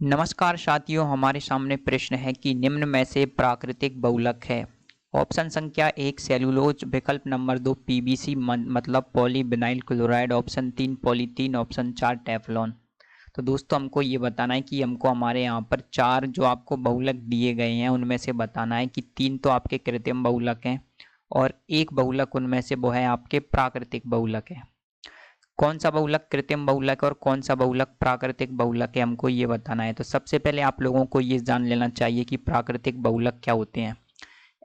नमस्कार साथियों, हमारे सामने प्रश्न है कि निम्न में से प्राकृतिक बहुलक है। ऑप्शन संख्या 1 सेलुलोज, विकल्प नंबर 2 पीवीसी मतलब polyvinyl chloride, option 3 polythene, option 4 Teflon. तो दोस्तों हमको ये बताना है कि हमको हमारे यहाँ पर 4 जो आपको बहुलक दिए गए हैं उनमें से बताना है कि 3 तो आपके कृत्रिम बहुलक हैं और एक बहुलक उनमें से वो है आपके प्राकृतिक बहुलक है। कौन सा बहुलक कृत्रिम बहुलक है और कौन सा बहुलक प्राकृतिक बहुलक है, हमको ये बताना है। तो सबसे पहले आप लोगों को ये जान लेना चाहिए कि प्राकृतिक बहुलक क्या होते हैं।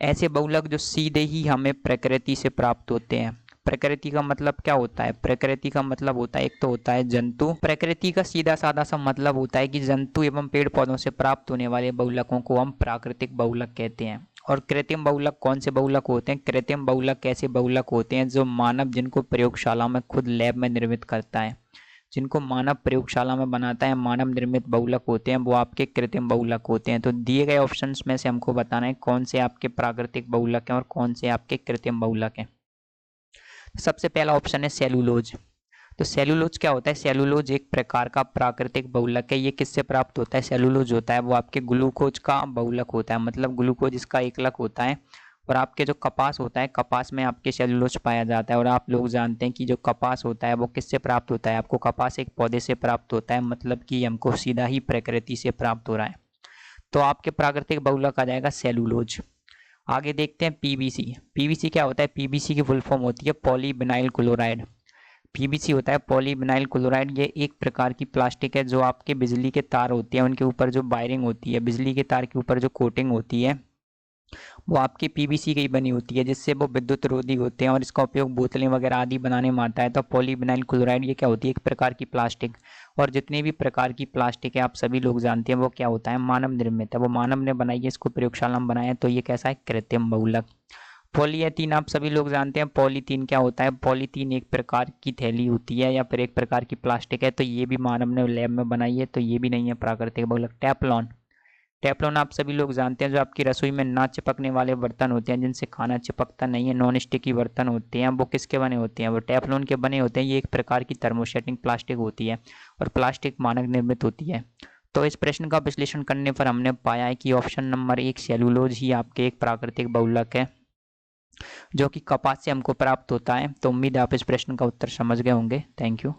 ऐसे बहुलक जो सीधे ही हमें प्रकृति से प्राप्त होते हैं। प्रकृति का मतलब क्या होता है? प्रकृति का मतलब होता है, एक तो होता है जंतु। प्रकृति का सीधा साधा सा मतलब होता है कि जंतु एवं पेड़ पौधों से प्राप्त होने वाले बहुलकों को हम प्राकृतिक बहुलक कहते हैं। और कृत्रिम बहुलक कौन से बहुलक होते हैं? कृत्रिम बहुलक ऐसे बहुलक होते हैं जो मानव जिनको प्रयोगशाला में खुद लैब में निर्मित करता है, जिनको मानव प्रयोगशाला में बनाता है, मानव निर्मित बहुलक होते हैं, वो आपके कृत्रिम बहुलक होते हैं। तो दिए गए ऑप्शंस में से हमको बताना है कौन से आपके प्राकृतिक बहुलक हैं और कौन से आपके कृत्रिम बहुलक हैं। सबसे पहला ऑप्शन है सेलुलोज। तो सेलुलोज क्या होता है? सेलुलोज एक प्रकार का प्राकृतिक बहुलक है। ये किससे प्राप्त होता है? सेलुलोज होता है वो आपके ग्लूकोज का बहुलक होता है, मतलब ग्लूकोज इसका एकलक होता है। और आपके जो कपास होता है, कपास में आपके सेलुलोज पाया जाता है। और आप लोग जानते हैं कि जो कपास होता है वो किससे प्राप्त होता है? आपको कपास एक पौधे से प्राप्त होता है, मतलब कि हमको सीधा ही प्रकृति से प्राप्त हो रहा है। तो आपके प्राकृतिक बहुलक आ जाएगा सेलुलोज। आगे देखते हैं पीवीसी। पीवीसी क्या होता है? पीवीसी की फुल फॉर्म होती है पॉलीविनाइल क्लोराइड। पीवीसी होता है पॉलीविनाइल क्लोराइड। ये एक प्रकार की प्लास्टिक है जो आपके बिजली के तार होते हैं उनके ऊपर जो वायरिंग होती है, बिजली के तार के ऊपर जो कोटिंग होती है वो आपकी पीवीसी की ही बनी होती है, जिससे वो विद्युत रोधी होते हैं और इसका उपयोग बोतलें वगैरह आदि बनाने में आता है। तो पॉलीविनाइल क्लोराइड ये क्या होती है? एक प्रकार की प्लास्टिक। और जितने भी प्रकार की प्लास्टिक है आप सभी लोग जानते हैं वो क्या होता है? मानव निर्मित है। वो मानव ने बनाई है, इसको प्रयोगशाला में बनाया है, तो ये कैसा है? कृत्रिम बहुलक। पॉलीएथीन आप सभी लोग जानते हैं। पॉलीथीन क्या होता है? पॉलीथीन एक प्रकार की थैली होती है या फिर एक प्रकार की प्लास्टिक है, तो ये भी मानव ने लैब में बनाई है, तो ये भी नहीं है प्राकृतिक बहुलक। टेफ्लॉन। टेफ्लॉन आप सभी लोग जानते हैं, जो आपकी रसोई में ना चिपकने वाले बर्तन होते हैं जिनसे खाना चिपकता नहीं है, नॉन स्टिकी बर्तन होते हैं, वो किसके बने होते हैं? वो टेफ्लॉन के बने होते हैं। ये एक प्रकार की थर्मोसेटिंग प्लास्टिक होती है और प्लास्टिक मानव निर्मित होती है। तो इस प्रश्न का विश्लेषण करने पर हमने पाया है कि ऑप्शन नंबर 1 सेलुलोज ही आपके एक प्राकृतिक बहुलक है जो कि कपास से हमको प्राप्त होता है। तो उम्मीद है आप इस प्रश्न का उत्तर समझ गए होंगे। Thank you.